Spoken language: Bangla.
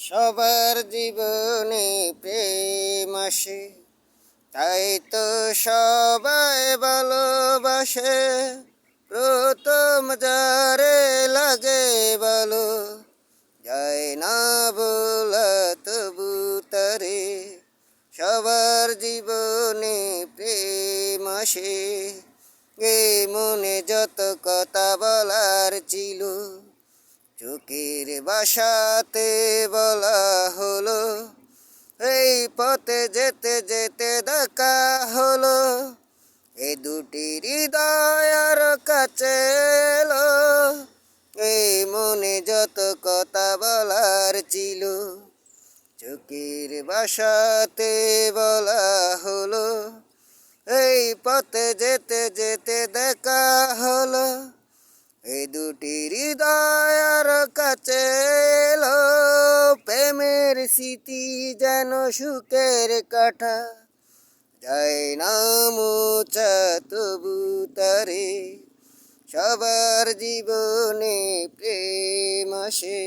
সবার জীবনে প্রেম আসে, তাই তো সবাই ভালোবাসে। প্রথম যারে লাগে ভালো, যায় না বলা তবু তারে। সবার জীবনে প্রেম আসে, এ মনে যত কথা বলার ছিল, চোখের ভাষাতে বলা হলো। এই পথে যেতে যেতে দেখা হলো, এ দুটি হৃদয় আর কাছে এলো। এই মনে যত কথা বলার ছিল, চোখের ভাষাতে বলা হলো। এই পথে যেতে যেতে দেখা হলো, এই দুটি হৃদয় আর কাছে এলো। প্রেমের স্মৃতি যেন সুখের কাঠা, যায় না মোছা তবু তারে। সবার জীবনে প্রেম আসে।